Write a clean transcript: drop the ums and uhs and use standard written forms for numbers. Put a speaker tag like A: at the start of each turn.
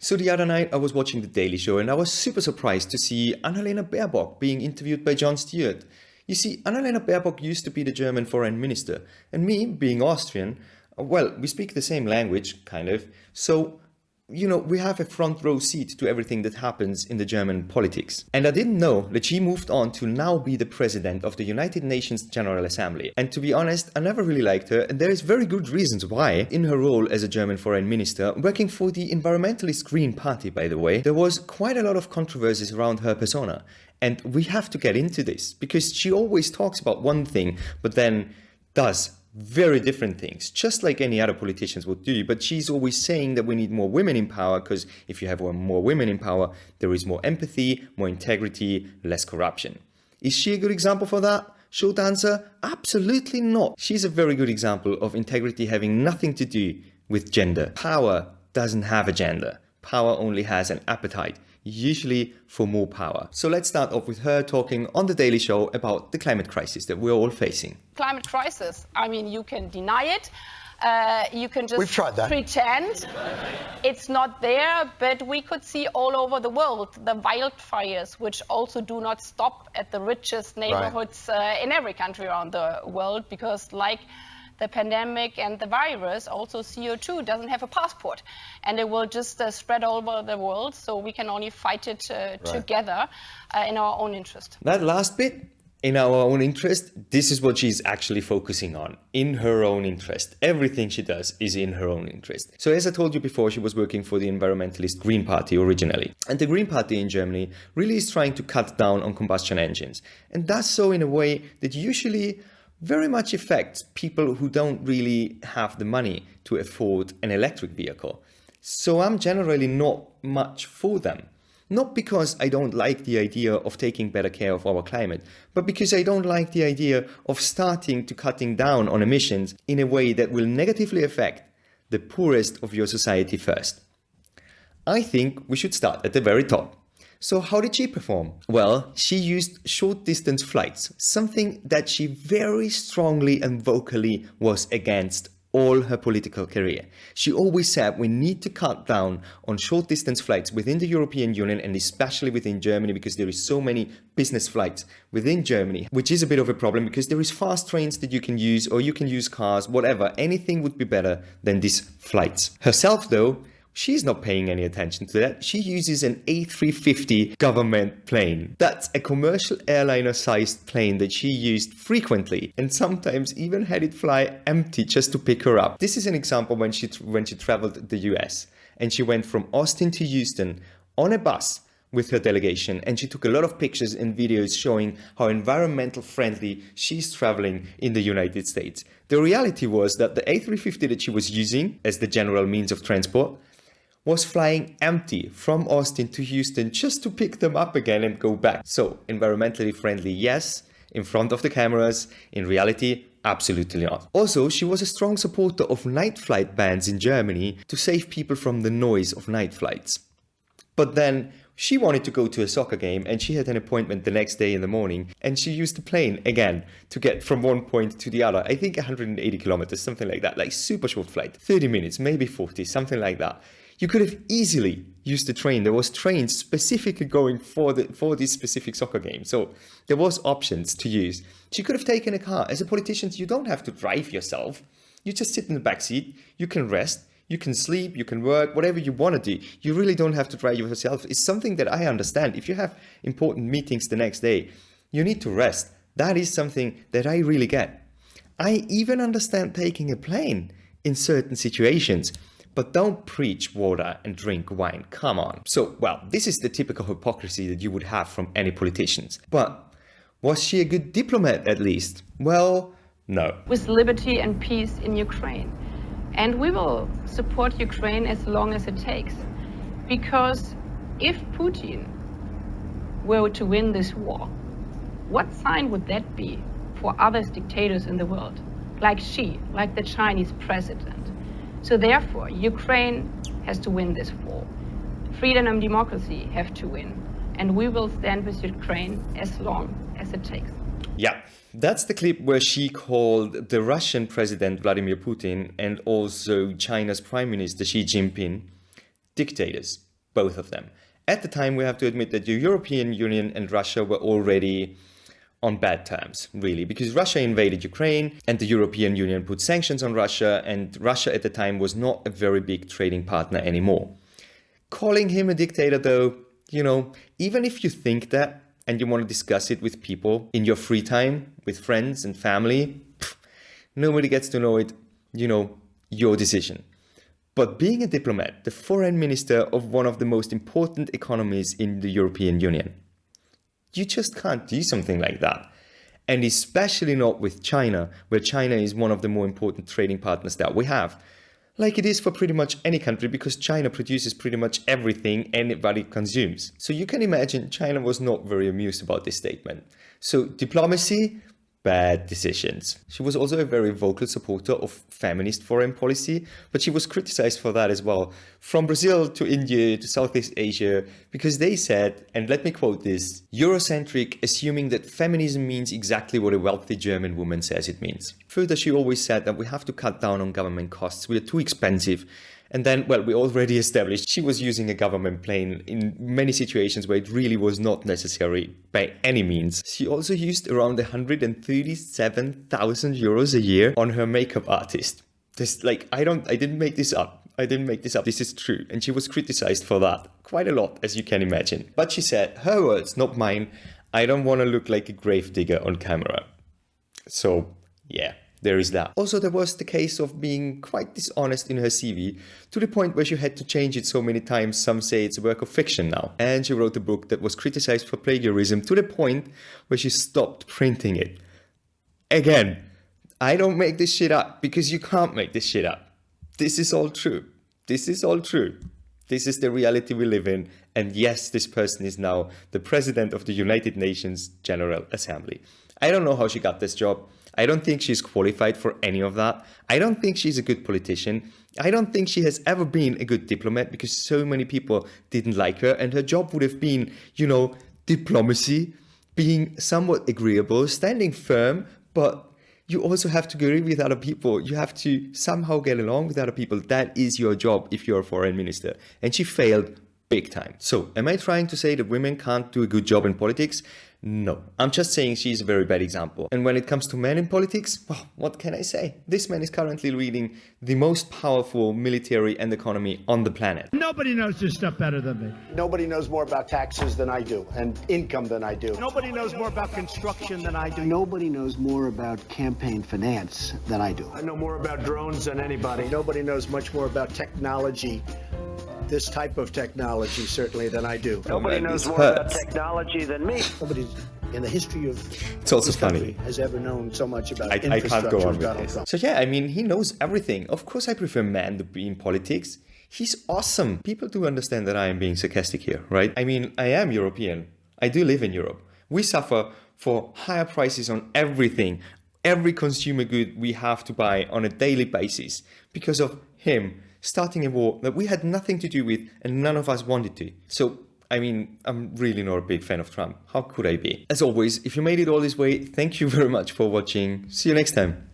A: So the other night I was watching The Daily Show and I was super surprised to see Annalena Baerbock being interviewed by Jon Stewart. You see, Annalena Baerbock used to be the German foreign minister, and me, being Austrian, well, we speak the same language, kind of, so we have a front row seat to everything that happens in the German politics. And I didn't know that she moved on to now be the president of the United Nations General Assembly. And to be honest, I never really liked her, and there is very good reasons why. In her role as a German foreign minister, working for the environmentalist Green Party, by the way, there was quite a lot of controversies around her persona. And we have to get into this, because she always talks about one thing, but then does very different things, just like any other politicians would do. But she's always saying that we need more women in power, because if you have more women in power, there is more empathy, more integrity, less corruption. Is she a good example for that? Short answer, absolutely not. She's a very good example of integrity having nothing to do with gender. Power doesn't have a gender. Power only has an appetite, usually for more power. So let's start off with her talking on The Daily Show about the climate crisis that we're all facing.
B: Climate crisis, I mean, you can deny it. You can just pretend it's not there, but we could see all over the world the wildfires, which also do not stop at the richest neighborhoods in every country around the world, because like the pandemic and the virus, also CO2 doesn't have a passport, and it will just spread all over the world. So we can only fight it together in our own interest.
A: That last bit, in our own interest, this is what she's actually focusing on. In her own interest. Everything she does is in her own interest. So as I told you before, she was working for the environmentalist Green Party originally. And the Green Party in Germany really is trying to cut down on combustion engines. And does so in a way that usually very much affects people who don't really have the money to afford an electric vehicle. So I'm generally not much for them. Not because I don't like the idea of taking better care of our climate, but because I don't like the idea of starting to cutting down on emissions in a way that will negatively affect the poorest of your society first. I think we should start at the very top. So how did she perform? Well, she used short-distance flights, something that she very strongly and vocally was against all her political career. She always said we need to cut down on short-distance flights within the European Union, and especially within Germany, because there is so many business flights within Germany, which is a bit of a problem because there is fast trains that you can use, or you can use cars, whatever. Anything would be better than these flights. Herself, though, she's not paying any attention to that. She uses an A350 government plane. That's a commercial airliner-sized plane that she used frequently, and sometimes even had it fly empty just to pick her up. This is an example when she traveled the US, and she went from Austin to Houston on a bus with her delegation, and she took a lot of pictures and videos showing how environmental friendly she's traveling in the United States. The reality was that the A350 that she was using as the general means of transport was flying empty from Austin to Houston just to pick them up again and go back. So, environmentally friendly, yes. In front of the cameras, in reality, absolutely not. Also, she was a strong supporter of night flight bans in Germany to save people from the noise of night flights. But then she wanted to go to a soccer game, and she had an appointment the next day in the morning, and she used the plane again to get from one point to the other. I think 180 kilometers, something like that, like super short flight, 30 minutes, maybe 40, something like that. You could have easily used the train. There was trains specifically going for this specific soccer game. So there was options to use. She could have taken a car. As a politician, you don't have to drive yourself. You just sit in the back seat. You can rest. You can sleep. You can work. Whatever you want to do. You really don't have to drive yourself. It's something that I understand. If you have important meetings the next day, you need to rest. That is something that I really get. I even understand taking a plane in certain situations. But don't preach water and drink wine, come on. So, well, this is the typical hypocrisy that you would have from any politicians. But was she a good diplomat at least? Well, no.
B: With liberty and peace in Ukraine. And we will support Ukraine as long as it takes. Because if Putin were to win this war, what sign would that be for other dictators in the world? Like Xi, like the Chinese president. So therefore, Ukraine has to win this war. Freedom and democracy have to win. And we will stand with Ukraine as long as it takes.
A: Yeah, that's the clip where she called the Russian President Vladimir Putin and also China's Prime Minister Xi Jinping dictators. both of them. At the time, we have to admit that the European Union and Russia were already on bad terms, really, because Russia invaded Ukraine and the European Union put sanctions on Russia, and Russia at the time was not a very big trading partner anymore. Calling him a dictator, though, even if you think that and you want to discuss it with people in your free time, with friends and family, nobody gets to know it, your decision. But being a diplomat, the foreign minister of one of the most important economies in the European Union, you just can't do something like that. And especially not with China, where China is one of the more important trading partners that we have. Like it is for pretty much any country, because China produces pretty much everything anybody consumes. So you can imagine China was not very amused about this statement. So diplomacy, bad decisions. She was also a very vocal supporter of feminist foreign policy, but she was criticized for that as well. From Brazil to India to Southeast Asia, because they said, and let me quote this, Eurocentric, assuming that feminism means exactly what a wealthy German woman says it means. Further, she always said that we have to cut down on government costs. We are too expensive. And then, we already established she was using a government plane in many situations where it really was not necessary by any means. She also used around 137,000 euros a year on her makeup artist. I didn't make this up. This is true. And she was criticized for that quite a lot, as you can imagine. But she said, her words, not mine, I don't want to look like a gravedigger on camera. So, yeah. There is that. Also, there was the case of being quite dishonest in her CV, to the point where she had to change it so many times. Some say it's a work of fiction now. And she wrote a book that was criticized for plagiarism, to the point where she stopped printing it. Again, I don't make this shit up, because you can't make this shit up. This is all true. This is the reality we live in. And yes, this person is now the president of the United Nations General Assembly. I don't know how she got this job. I don't think she's qualified for any of that. I don't think she's a good politician. I don't think she has ever been a good diplomat, because so many people didn't like her, and her job would have been, diplomacy, being somewhat agreeable, standing firm, but you also have to agree with other people. You have to somehow get along with other people. That is your job if you're a foreign minister. And she failed big time. So, am I trying to say that women can't do a good job in politics? No, I'm just saying she's a very bad example. And when it comes to men in politics, what can I say? This man is currently leading the most powerful military and economy on the planet.
C: Nobody knows this stuff better than me.
D: Nobody knows more about taxes than I do, and income than I do.
C: Nobody knows more about construction than I do.
E: Nobody knows more about campaign finance than I do.
D: I know more about drones than anybody. Nobody knows much more about technology, this type of technology, certainly, than I do. Nobody knows more about technology than me. Nobody in the history of
A: it's also
D: this
A: funny
D: has ever known so much about
A: I can't go on with
D: Donald
A: this.
D: Trump.
A: So yeah, he knows everything. Of course I prefer men to be in politics. He's awesome. People do understand that I am being sarcastic here, right? I am European. I do live in Europe. We suffer for higher prices on everything. Every consumer good we have to buy on a daily basis because of him starting a war that we had nothing to do with and none of us wanted to. So, I'm really not a big fan of Trump. How could I be? As always, if you made it all this way, thank you very much for watching. See you next time.